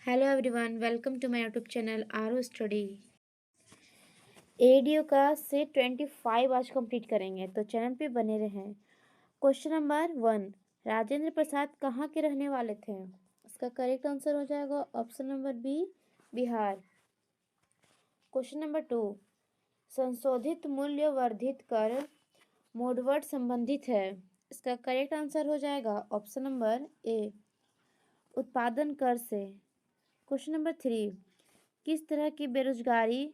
Hello everyone, welcome to my YouTube channel आरो study. ADO का set 25 आज complete करेंगे, तो चैनल पे बने रहें। क्वेश्चन नंबर 1, राजेंद्र प्रसाद कहाँ के रहने वाले थे? इसका करेक्ट आंसर हो जाएगा option number B, Bihar. Question number 2, संशोधित मूल्य वर्धित कर मोडवर्ड संबंधित है। इसका करेक्ट आंसर हो जाएगा ऑप्शन नंबर ए, उत्पादन कर से। क्वेश्चन नंबर 3, किस तरह की बेरोजगारी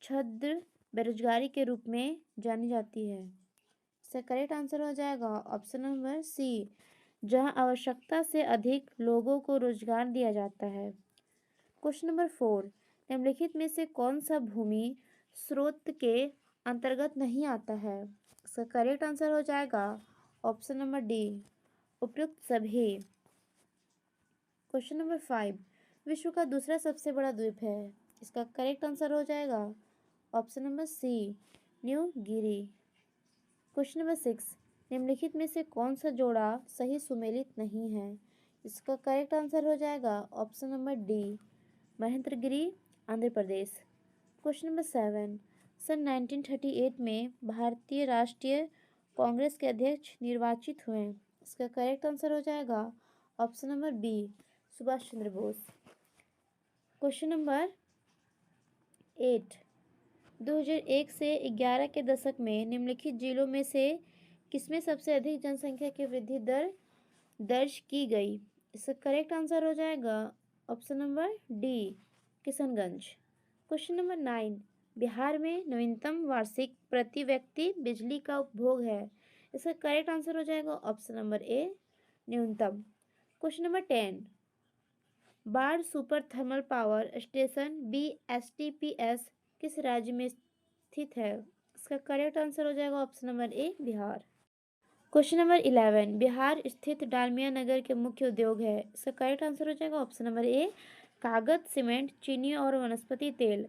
छद्म बेरोजगारी के रूप में जानी जाती है? इसका करेक्ट आंसर हो जाएगा ऑप्शन नंबर सी, जहां आवश्यकता से अधिक लोगों को रोजगार दिया जाता है। क्वेश्चन नंबर 4, निम्नलिखित में से कौन सा भूमि स्रोत के अंतर्गत नहीं आता है? इसका करेक्ट आंसर हो जाएगा ऑप्शन नंबर डी, उपयुक्त सभी। क्वेश्चन नंबर 5, विश्व का दूसरा सबसे बड़ा द्वीप है। इसका करेक्ट आंसर हो जाएगा ऑप्शन नंबर सी, न्यू गिरी। क्वेश्चन नंबर 6, निम्नलिखित में से कौन सा जोड़ा सही सुमेलित नहीं है? इसका करेक्ट आंसर हो जाएगा option number D, Mahendragiri, Andhra Pradesh. Question number 7, सन 1938 में भारतीय राष्ट्रीय कांग्रेस के अध्यक्ष निर्वाचित हुए। इसका करेक्ट आंसर हो जाएगा option number B, Subhash Chandra Bose. Question number 8, 2001 से 11 के दशक में निम्नलिखित जिलों में से किसमें सबसे अधिक जनसंख्या की वृद्धि दर दर्ज की गई? इसका करेक्ट आंसर हो जाएगा option number D, Kishanganj. Question number 9, Bihar में नवीनतम वार्षिक प्रति व्यक्ति बिजली का उपभोग है। इसका करेक्ट आंसर हो जाएगा ऑप्शन नंबर ए, न्यूनतम। क्वेश्चन नंबर 10, बाढ़ super thermal power station BSTPS किस राज्य में स्थित है? इसका करेक्ट आंसर हो जाएगा ऑप्शन नंबर ए, बिहार। क्वेश्चन नंबर 11, बिहार स्थित डालमिया नगर के मुख्य उद्योग है। इसका करेक्ट आंसर हो जाएगा ऑप्शन नंबर ए, कागज, सीमेंट, चीनी और वनस्पति तेल।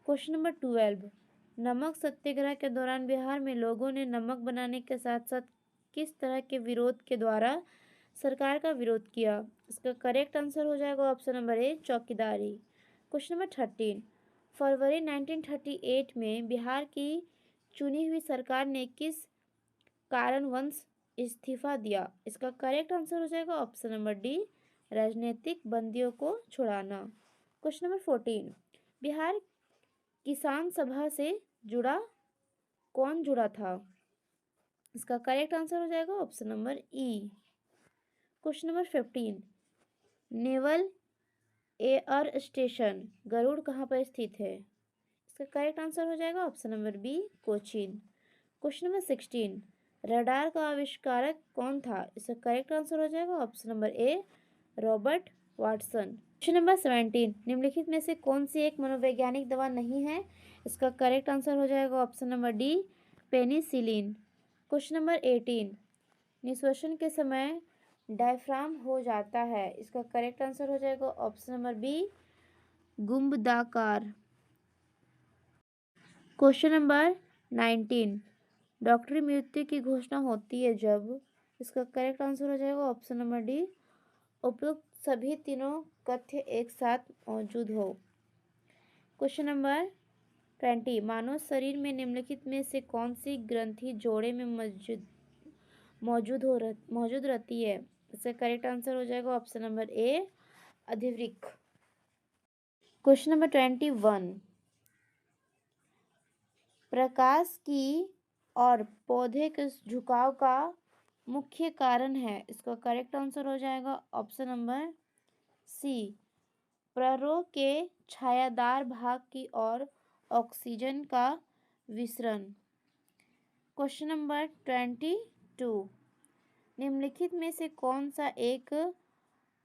क्वेश्चन नंबर 12, नमक सत्याग्रह के दौरान बिहार में लोगों ने नमक बनाने के साथ साथ किस तरह के विरोध के द्वारा सरकार का विरोध किया? इसका करेक्ट आंसर हो जाएगा ऑप्शन नंबर ए, चौकीदारी। क्वेश्चन नंबर 13, फरवरी 1938 में बिहार की चुनी हुई सरकार ने किस कारणवश इस्तीफा दिया? इसका करेक्ट आंसर हो जाएगा ऑप्शन नंबर डी, राजनीतिक बंदियों को छुड़ाना। क्वेश्चन नंबर 14, बिहार किसान सभा से कौन जुड़ा था? इसका करेक्ट आंसर हो जाएगा option number E. Question number 15, naval air station Garud कहाँ पर स्थित है? इसका करेक्ट आंसर हो जाएगा option number B, Cochin. Question number 16, radar का आविष्कारक कौन था? इसका करेक्ट आंसर हो जाएगा option number A, Robert Watson. Question number 17, निम्नलिखित में से कौन सी एक मनोवैज्ञानिक दवा नहीं है? इसका करेक्ट आंसर हो जाएगा option number D, penicillin. Question number 18, निश्वसन के समय डायफ्राम हो जाता है। इसका करेक्ट आंसर हो जाएगा ऑप्शन नंबर बी, गुंबदाकार। क्वेश्चन नंबर 19, डॉक्टरी मृत्यु की घोषणा होती है जब? इसका करेक्ट आंसर हो जाएगा ऑप्शन नंबर डी, उपयुक्त सभी तीनों तथ्य एक साथ मौजूद हो। क्वेश्चन नंबर 20, मानव शरीर में निम्नलिखित में से कौन सी ग्रंथि जोड़े में मौजूद रहती है? इसका करेक्ट आंसर हो जाएगा ऑप्शन नंबर ए, अधिवृक्क। क्वेश्चन नंबर 21, प्रकाश की और पौधे के झुकाव का मुख्य कारण है। इसका करेक्ट आंसर हो जाएगा ऑप्शन नंबर सी, प्ररोह के छायादार भाग की ओर ऑक्सीजन का विसरण। क्वेश्चन नंबर 22, निम्नलिखित में से कौन सा एक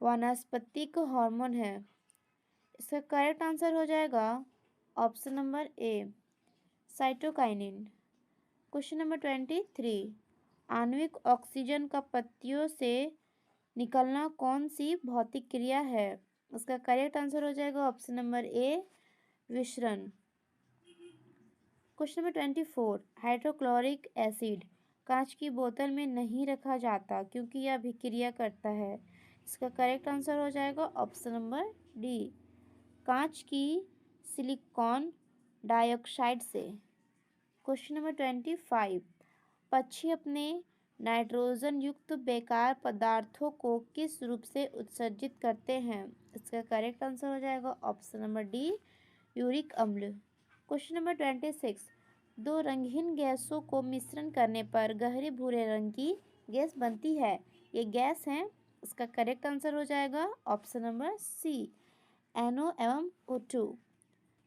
वानस्पतिक हार्मोन है? इसका करेक्ट आंसर हो जाएगा ऑप्शन नंबर ए, साइटोकाइनिन। क्वेश्चन नंबर 23, आणविक ऑक्सीजन का पत्तियों से निकलना कौन सी भौतिक क्रिया है? उसका करेक्ट आंसर हो जाएगा ऑप्शन नंबर ए, विसरण। क्वेश्चन नंबर 24, हाइड्रोक्लोरिक एसिड कांच की बोतल में नहीं रखा जाता क्योंकि यह अभिक्रिया करता है। इसका करेक्ट आंसर हो जाएगा ऑप्शन नंबर डी, कांच की सिलिकॉन डाइऑक्साइड से। क्वेश्चन नंबर 25, पक्षी अपने नाइट्रोजन युक्त बेकार पदार्थों को किस रूप से उत्सर्जित करते हैं? इसका करेक्ट आंसर हो जाएगा ऑप्शन नंबर डी, यूरिक अम्ल। क्वेश्चन नंबर 26, दो रंगहीन गैसों को मिश्रण करने पर गहरे भूरे रंग की गैस बनती है, ये गैस है। इसका करेक्ट आंसर हो जाएगा ऑप्शन नंबर सी, NO एवं O2।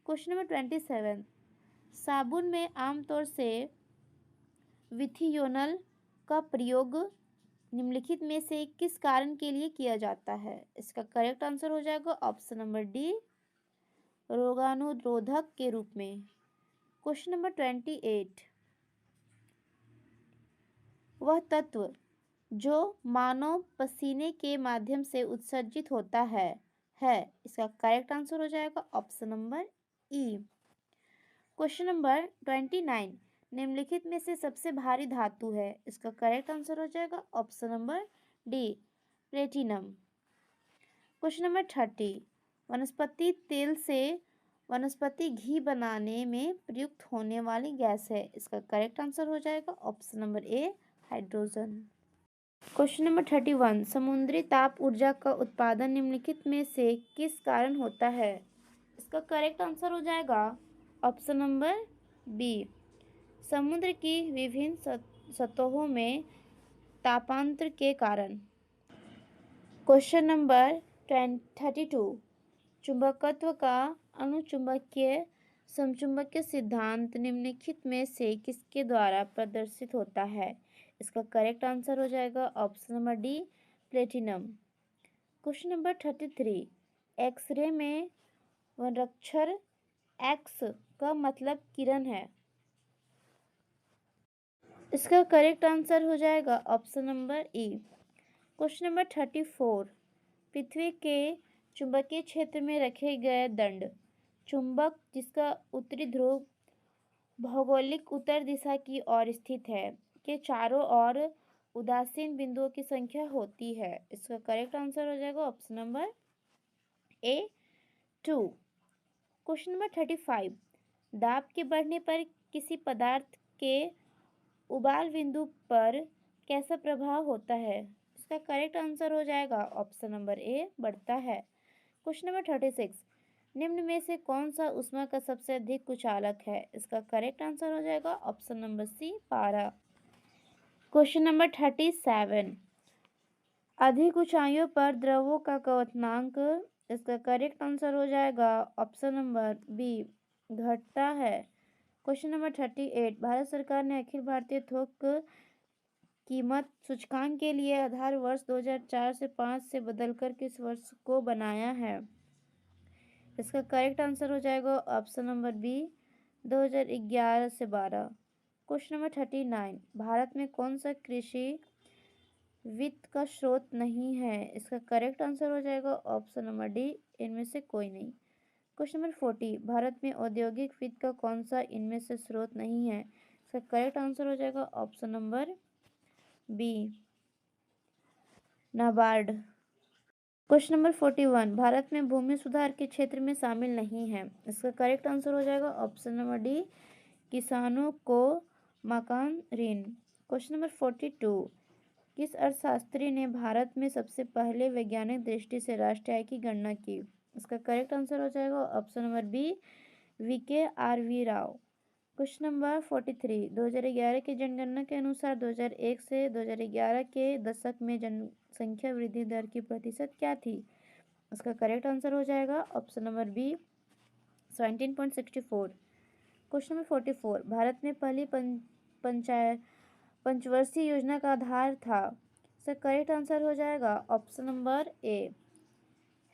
क्वेश्चन नंबर 27, साबुन में आमतौर से विथियोनल का प्रयोग निम्नलिखित में से किस कारण के लिए किया जाता है? इसका करेक्ट आंसर हो जाएगा ऑप्शन नंबर डी, रोगाणुरोधक के रूप में। क्वेश्चन नंबर 28, वह तत्व जो मानव पसीने के माध्यम से उत्सर्जित होता है इसका करेक्ट आंसर हो जाएगा option number E. Question number 29, निम्नलिखित में से सबसे भारी धातु है? इसका करेक्ट आंसर हो जाएगा option number D, platinum. Question number 30, वनस्पति तेल से वनस्पति घी बनाने में प्रयुक्त होने वाली गैस है। इसका करेक्ट आंसर हो जाएगा ऑप्शन नंबर ए, हाइड्रोजन। क्वेश्चन नंबर 31, समुद्री ताप ऊर्जा का उत्पादन निम्नलिखित में से किस कारण होता है? इसका करेक्ट आंसर हो जाएगा ऑप्शन नंबर बी, समुद्र की विभिन्न सतहों में तापांतर के कारण। क्वेश्चन नंबर 32, चुंबकत्व का अणुचुंबकीय समचुंबकीय सिद्धांत निम्नलिखित में से किसके द्वारा प्रदर्शित होता है? इसका करेक्ट आंसर हो जाएगा option number D, platinum. Question number 33, X ray में वर्णाक्षर एक्स का मतलब किरण है। इसका करेक्ट आंसर हो जाएगा option number E. Question number 34, पृथ्वी के चुंबकीय क्षेत्र में रखे गए दंड चुंबक जिसका उत्तरी ध्रुव भौगोलिक उत्तर दिशा की ओर स्थित है के चारों ओर उदासीन बिंदुओं की संख्या होती है। इसका करेक्ट आंसर हो जाएगा ऑप्शन नंबर ए 2। क्वेश्चन नंबर 35, दाब के बढ़ने पर किसी पदार्थ के उबाल बिंदु पर कैसा प्रभाव होता है? इसका करेक्ट आंसर हो जाएगा ऑप्शन नंबर ए, बढ़ता है। क्वेश्चन नंबर 36, निम्न में से कौन सा ऊष्मा का सबसे अधिक कुचालक है? इसका करेक्ट आंसर हो जाएगा ऑप्शन नंबर सी, पारा। क्वेश्चन नंबर 37, अधिक ऊंचाइयों पर द्रवों का क्वथनांक, इसका करेक्ट आंसर हो जाएगा ऑप्शन नंबर बी, घटता है। क्वेश्चन नंबर 38, भारत सरकार ने अखिल भारतीय थोक कीमत सूचकांक के लिए आधार वर्ष 2004 से 5 से बदलकर किस वर्ष को बनाया है? इसका करेक्ट आंसर हो जाएगा ऑप्शन नंबर बी, 2011 से 12। क्वेश्चन नंबर 39, भारत में कौन सा कृषि वित्त का स्रोत नहीं है? इसका करेक्ट आंसर हो जाएगा ऑप्शन नंबर डी, इनमें से कोई नहीं। क्वेश्चन नंबर 40, भारत में औद्योगिक वित्त का कौन सा इनमें से स्रोत नहीं है? इसका करेक्ट आंसर हो जाएगा option number B, NABARD. Question number 41, भारत में भूमि सुधार के क्षेत्र में शामिल नहीं है। इसका करेक्ट आंसर हो जाएगा ऑप्शन नंबर डी, किसानों को मकान ऋण। क्वेश्चन नंबर 42, किस अर्थशास्त्री ने भारत में सबसे पहले वैज्ञानिक दृष्टि से राष्ट्रीय आय की गणना की? इसका करेक्ट आंसर हो जाएगा option number B, VKRV Rao. Question number 43, 2011 की जनगणना के अनुसार 2001 से 2011 के दशक में जनसंख्या वृद्धि दर की प्रतिशत क्या थी? इसका करेक्ट आंसर हो जाएगा option number B, 17.64। Question number 44, भारत में पहली पंचवर्षीय योजना का आधार था। इसका करेक्ट आंसर हो जाएगा ऑप्शन नंबर ए,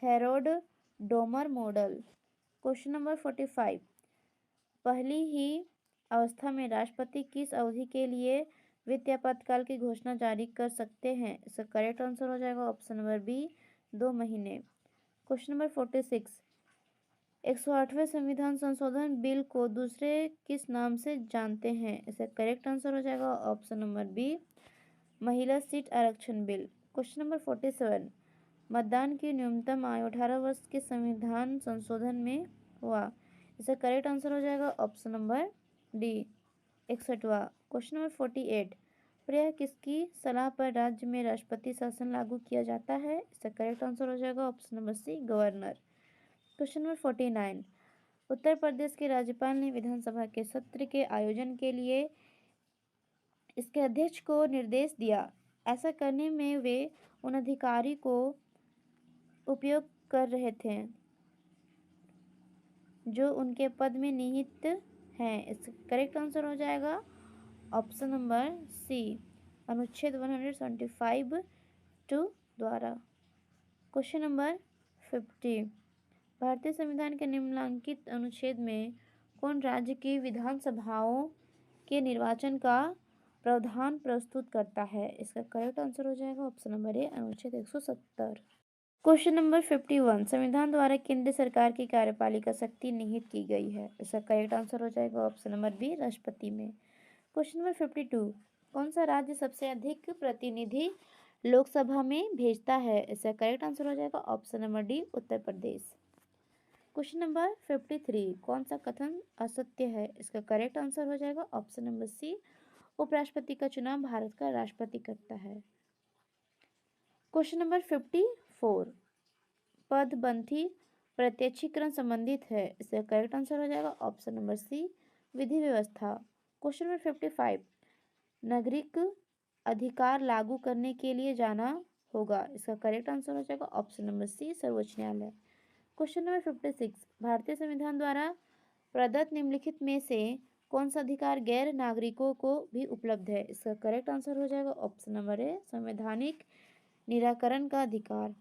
Herod Domar model. Question number 45, पहली ही अवस्था में राष्ट्रपति किस अवधि के लिए वित्तीय आपातकाल की घोषणा जारी कर सकते हैं? इसका करेक्ट आंसर हो जाएगा ऑप्शन नंबर बी, 2 महीने। क्वेश्चन नंबर 46, 108वें संविधान संशोधन बिल को दूसरे किस नाम से जानते हैं? इसका करेक्ट आंसर हो जाएगा ऑप्शन नंबर बी, महिला सीट आरक्षण बिल। क्वेश्चन नंबर 47, मतदान की न्यूनतम आयु 18 वर्ष के संविधान संशोधन में हुआ? इसका करेक्ट आंसर हो जाएगा ऑप्शन नंबर डी 61वां। क्वेश्चन नंबर 48, प्रायः किसकी सलाह पर राज्य में राष्ट्रपति शासन लागू किया जाता है? इसका करेक्ट आंसर हो जाएगा option number C governor. Question number 49, Uttar Pradesh के राज्यपाल ने विधानसभा के सत्र के आयोजन के लिए इसके अध्यक्ष को निर्देश दिया। ऐसा करने में वे उन अधिकारी को उपयोग कर रहे थे जो उनके पद में निहित हैं। इसका करेक्ट आंसर हो जाएगा ऑप्शन नंबर सी अनुच्छेद 175(2) द्वारा। क्वेश्चन नंबर 50, भारतीय संविधान के निम्नलिखित अनुच्छेद में कौन राज्य की विधानसभाओं के निर्वाचन का प्रावधान प्रस्तुत करता है? इसका करेक्ट आंसर हो जाएगा ऑप्शन नंबर ए अनुच्छेद 170। क्वेश्चन नंबर 51, संविधान द्वारा केंद्र सरकार की कार्यपालिका शक्ति निहित की गई है। इसका करेक्ट आंसर हो जाएगा ऑप्शन नंबर बी राष्ट्रपति में। क्वेश्चन नंबर 52, कौन सा राज्य सबसे अधिक प्रतिनिधि लोकसभा में भेजता है? इसका करेक्ट आंसर हो जाएगा option number D Uttar Pradesh. Question number 53, कौन सा कथन असत्य है? इसका करेक्ट आंसर हो जाएगा ऑप्शन नंबर सी उपराष्ट्रपति का चुनाव भारत का राष्ट्रपति करता है। क्वेश्चन नंबर 54, पदबंधी प्रत्यक्षीकरण संबंधित है। इसका करेक्ट आंसर हो जाएगा ऑप्शन नंबर सी विधि व्यवस्था। क्वेश्चन नंबर 55, नागरिक अधिकार लागू करने के लिए जाना होगा। इसका करेक्ट आंसर हो जाएगा ऑप्शन नंबर सी सर्वोच्च न्यायालय। क्वेश्चन नंबर 56, भारतीय संविधान द्वारा प्रदत्त निम्नलिखित में से कौन सा अधिकार गैर नागरिकों को भी उपलब्ध है? इसका करेक्ट आंसर हो जाएगा ऑप्शन नंबर ए संवैधानिक निराकरण का अधिकार।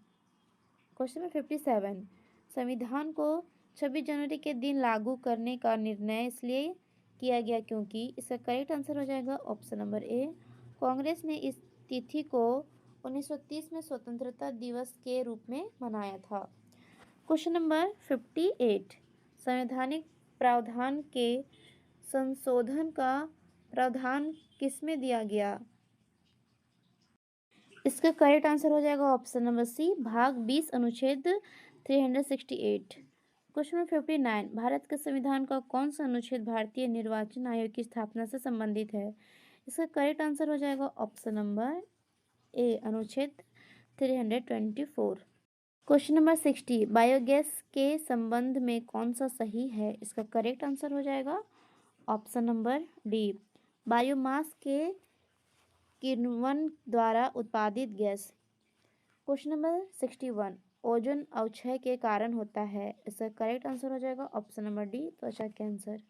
क्वेश्चन नंबर 57, संविधान को 26 जनवरी के दिन लागू करने का निर्णय इसलिए किया गया क्योंकि? इसका करेक्ट आंसर हो जाएगा ऑप्शन नंबर ए कांग्रेस ने इस तिथि को 1930 में स्वतंत्रता दिवस के रूप में मनाया था। क्वेश्चन नंबर 58, संवैधानिक प्रावधान के संशोधन का प्रावधान किसमें दिया गया? इसका करेक्ट आंसर हो जाएगा ऑप्शन नंबर सी भाग 20 अनुच्छेद 368। क्वेश्चन नंबर 59, भारत के संविधान का कौन सा अनुच्छेद भारतीय निर्वाचन आयोग की स्थापना से संबंधित है? इसका करेक्ट आंसर हो जाएगा ऑप्शन नंबर ए अनुच्छेद 324। क्वेश्चन नंबर 60, बायोगैस के संबंध में कौन सा सही है? इसका करेक्ट आंसर हो जाएगा ऑप्शन नंबर डी बायोमास के किण्वन द्वारा उत्पादित गैस। क्वेश्चन नंबर 61, ओजोन अवक्षय के कारण होता है। इसका करेक्ट आंसर हो जाएगा ऑप्शन नंबर डी त्वचा कैंसर।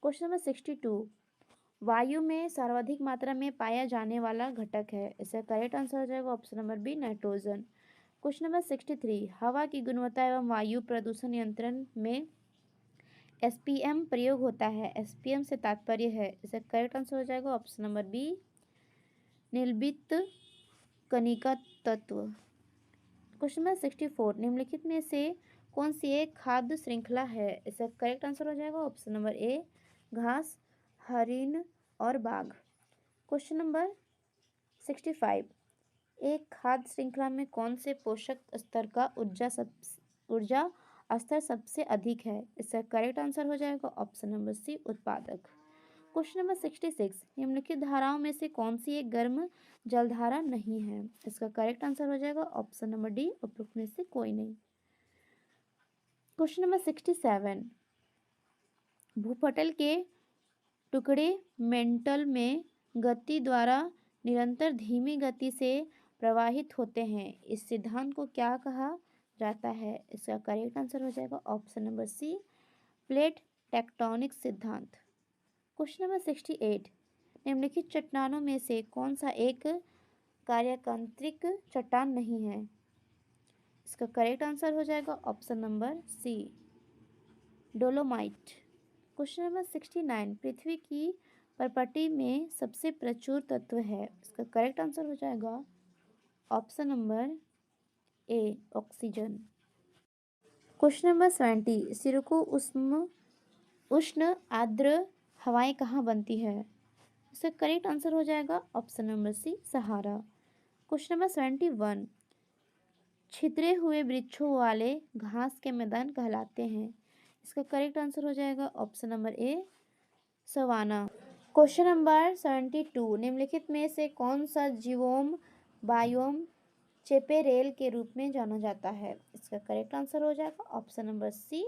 क्वेश्चन नंबर 62, वायु में सर्वाधिक मात्रा में पाया जाने वाला घटक है। इसका करेक्ट आंसर हो जाएगा option number B nitrogen. Question number 63, हवा की गुणवत्ता एवं वायु प्रदूषण नियंत्रण में एसपीएम प्रयोग होता है। एसपीएम से तात्पर्य है। इसका करेक्ट आंसर हो जाएगा ऑप्शन नंबर बी निलंबित कणिका तत्व। क्वेश्चन नंबर 64, निम्नलिखित में से कौन सी एक खाद्य श्रृंखला है? इसका करेक्ट आंसर हो जाएगा ऑप्शन नंबर ए घास, हरिण और बाघ। क्वेश्चन नंबर 65, एक खाद्य श्रृंखला में कौन से पोषक स्तर का ऊर्जा स्तर सबसे अधिक है? इसका करेक्ट आंसर हो जाएगा ऑप्शन नंबर सी उत्पादक। क्वेश्चन नंबर 66, निम्नलिखित धाराओं में से कौन सी एक गर्म जलधारा नहीं है? इसका करेक्ट आंसर हो जाएगा ऑप्शन नंबर डी उपरोक्त में से कोई नहीं। क्वेश्चन नंबर 67, भूपटल के टुकड़े मेंटल में गति द्वारा निरंतर धीमी गति से प्रवाहित होते हैं। इस सिद्धांत को क्या कहा जाता है? इसका करेक्ट आंसर हो जाएगा option number C plate tectonic सिद्धांत। क्वेश्चन नंबर 68, निम्नलिखित चट्टानों में से कौन सा एक कार्यांतरिक चट्टान नहीं है? इसका करेक्ट आंसर हो जाएगा option number C dolomite. Question number 69, पृथ्वी की परपटी में सबसे प्रचुर तत्व है। इसका करेक्ट आंसर हो जाएगा option number A oxygen. Question number 70, सिरको उष्ण आर्द्र हवाएं कहाँ बनती है? इसका करेक्ट आंसर हो जाएगा ऑप्शन नंबर सी सहारा। क्वेश्चन नंबर 71, छितरे हुए वृक्षों वाले घास के मैदान कहलाते हैं? इसका करेक्ट आंसर हो जाएगा option number A, savanna. Question number 72, निम्नलिखित में से कौन सा जीवोम बायोम चेपेरेल के रूप में जाना जाता है? इसका करेक्ट आंसर हो जाएगा ऑप्शन नंबर सी,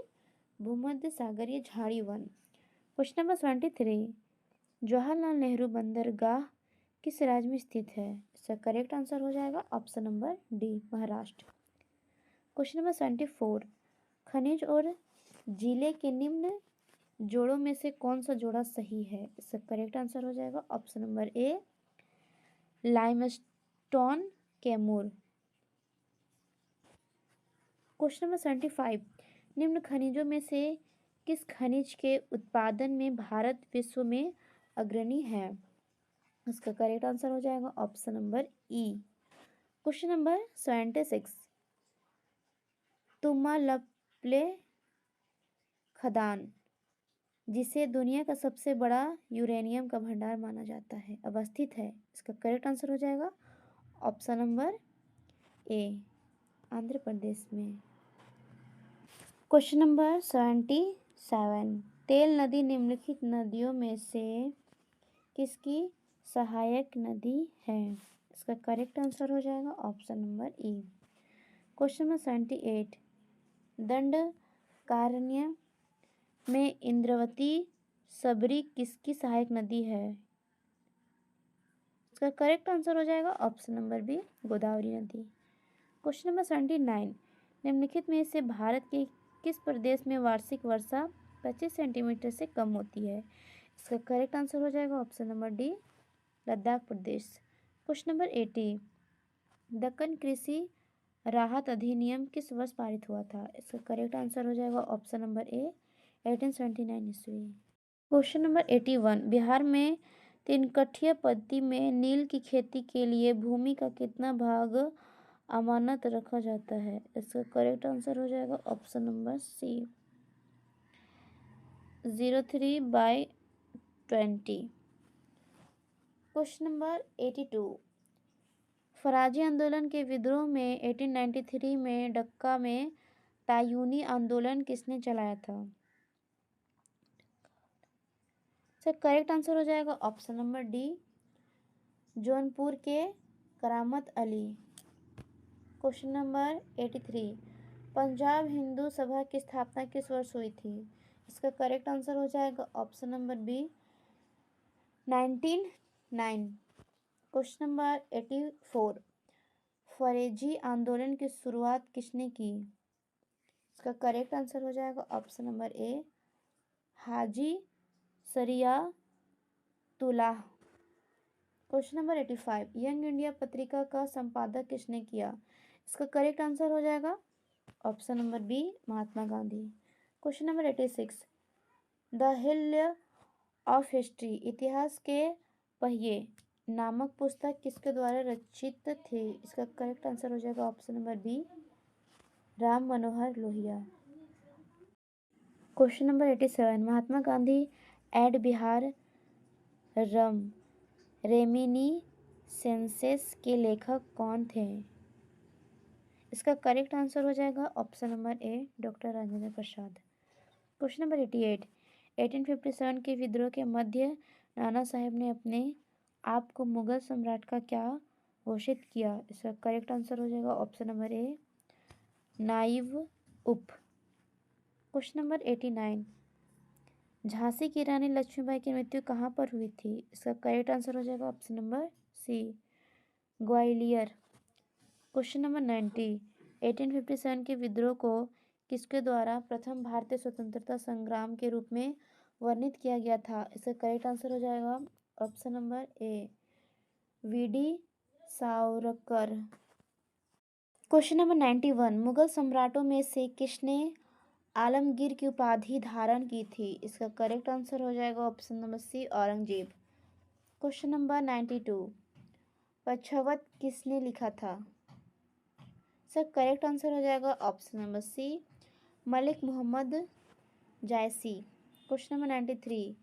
भूमध्य सागरीय झाड़ी one. Question number 73, Jawaharlal Nehru बंदरगाह किस राज्य में स्थित है? इसका करेक्ट आंसर हो जाएगा option number D, Maharashtra. Question number 74, खनिज और जिले के निम्न जोड़ों में से कौन सा जोड़ा सही है? इसका करेक्ट आंसर हो जाएगा ऑप्शन नंबर ए, लाइमस्टोन कैमूर। क्वेश्चन नंबर 75, निम्न खनिजों में से किस खनिज के उत्पादन में भारत विश्व में अग्रणी है? इसका करेक्ट आंसर हो जाएगा option number E. Question number 76, तुम्मालपल्ले खदान जिसे दुनिया का सबसे बड़ा यूरेनियम का भंडार माना जाता है अवस्थित है? इसका करेक्ट आंसर हो जाएगा ऑप्शन नंबर ए, आंध्र प्रदेश में। क्वेश्चन नंबर 77, तेल नदी निम्नलिखित नदियों में से किसकी सहायक नदी है? इसका करेक्ट आंसर हो जाएगा option number E. Question number 78, Dandakaranya में इंद्रावती सबरी किसकी सहायक नदी है? इसका करेक्ट आंसर हो जाएगा ऑप्शन नंबर बी, गोदावरी नदी। क्वेश्चन नंबर 79, निम्नलिखित में से भारत के किस प्रदेश में वार्षिक वर्षा 25 सेंटीमीटर से कम होती है? इसका करेक्ट आंसर हो जाएगा ऑप्शन नंबर डी, लद्दाख प्रदेश। क्वेश्चन नंबर 80, दक्कन कृषि राहत अधिनियम किस वर्ष पारित हुआ था? इसका करेक्ट आंसर हो जाएगा ऑप्शन नंबर ए, 1879 ईस्वी। क्वेश्चन नंबर 81, बिहार में तीनकठिया पद्धति में नील की खेती के लिए भूमि का कितना भाग अमानत रखा जाता है? इसका करेक्ट आंसर हो जाएगा option number C, 03/20। Question number 82, Faraizi आंदोलन के विद्रोह में 1893 में डक्का में तायूनी आंदोलन किसने चलाया था? सर करेक्ट आंसर हो जाएगा ऑप्शन नंबर डी, जौनपुर के करामत अली। क्वेश्चन नंबर 83, पंजाब हिंदू सभा की स्थापना किस वर्ष हुई थी? इसका करेक्ट आंसर हो जाएगा option number B, 1909। Question number 84, Faraizi आंदोलन की शुरुआत किसने की? इसका करेक्ट आंसर हो जाएगा option number A, Haji Shariatullah. Question number 85, young India पत्रिका का संपादक किसने किया? इसका करेक्ट आंसर हो जाएगा option number B, Mahatma Gandhi. Question number 86, the hill of history इतिहास के पहिए नामक पुस्तक किसके द्वारा रचित थी? इसका करेक्ट आंसर हो जाएगा option number B, Ram Manohar Lohia. Question number 87, Mahatma Gandhi add Bihar reminiscences के लेखक कौन थे? इसका करेक्ट आंसर हो जाएगा ऑप्शन नंबर ए, doctor Rajendra Prasad. Question number 88, 1857 के विद्रोह के मध्य नाना साहेब ने अपने आप को मुगल सम्राट का क्या घोषित किया? इसका करेक्ट आंसर हो जाएगा ऑप्शन नंबर ए, नाइब उप। क्वेश्चन नंबर 89, झांसी की रानी लक्ष्मीबाई की मृत्यु कहाँ पर हुई थी? इसका करेक्ट आंसर हो जाएगा option number C, Gwalior. Question number 90, 1857 के विद्रोह को किसके द्वारा प्रथम भारतीय स्वतंत्रता संग्राम के रूप में वर्णित किया गया था? इसका करेक्ट आंसर हो जाएगा option number A, VD Savarkar. Question number 91, Mughal सम्राटों में से किसने आलमगीर की उपाधि धारण की थी? इसका करेक्ट आंसर हो जाएगा option number C, Aurangzeb. Question number 92, पक्षावत किसने लिखा था? सर करेक्ट आंसर हो जाएगा option number C, Malik Mohammad Jayasi. Question number 93,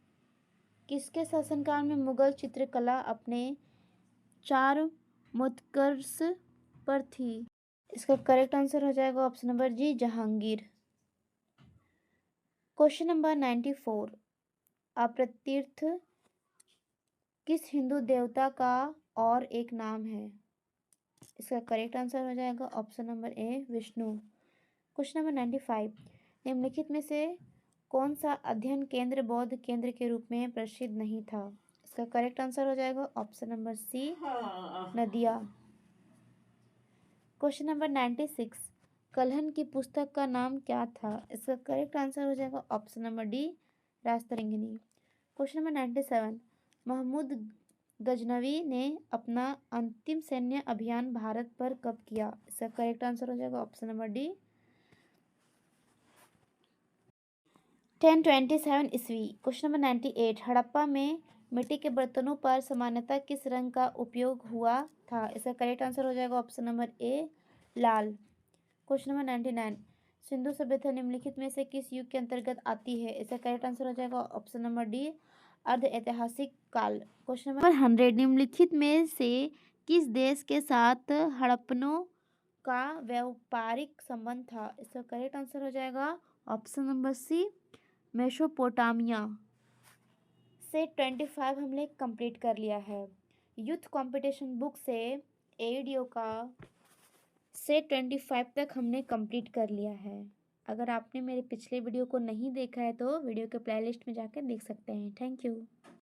किसके शासनकाल में मुगल चित्रकला अपने चार मोत्कर्ष पर थी? इसका करेक्ट आंसर हो जाएगा ऑप्शन नंबर जी, जहांगीर। क्वेश्चन नंबर 94, अप्रतीर्थ किस हिंदू देवता का और एक नाम है? इसका करेक्ट आंसर हो जाएगा ऑप्शन नंबर ए, विष्णु। क्वेश्चन नंबर 95, निम्नलिखित में से कौन सा अध्ययन केंद्र बौद्ध केंद्र के रूप में प्रसिद्ध नहीं था? इसका करेक्ट आंसर हो जाएगा ऑप्शन नंबर सी, नदिया। क्वेश्चन नंबर 96, कल्हन की पुस्तक का नाम क्या था? इसका करेक्ट आंसर हो जाएगा ऑप्शन नंबर डी, रास्तरंगिनी। क्वेश्चन नंबर 97, महमूद गजनवी ने अपना अंतिम सैन्य अभियान भारत पर कब किया? इसका करेक्ट आंसर हो जाएगा ऑप्शन नंबर डी, 1027 ईस्वी। क्वेश्चन नंबर 98, हड़प्पा में मिट्टी के बर्तनों पर सामान्यतः किस रंग का उपयोग हुआ था? इसका करेक्ट आंसर हो जाएगा ऑप्शन नंबर ए, लाल। क्वेश्चन नंबर 99, सिंधु सभ्यता निम्नलिखित में से किस युग के अंतर्गत आती है? इसका करेक्ट आंसर हो जाएगा ऑप्शन नंबर डी, अर्ध ऐतिहासिक काल। क्वेश्चन नंबर 100, निम्नलिखित में से किस देश के साथ हड़प्पनों का व्यापारिक संबंध था? इसका करेक्ट आंसर हो जाएगा ऑप्शन नंबर सी, मेसोपोटामिया। से 25 हमने कंप्लीट कर लिया है। यूथ कंपटीशन बुक से एडीओ का से 25 तक हमने कंप्लीट कर लिया है। अगर आपने मेरे पिछले वीडियो को नहीं देखा है तो वीडियो के प्लेलिस्ट में जाकर देख सकते हैं। Thank you.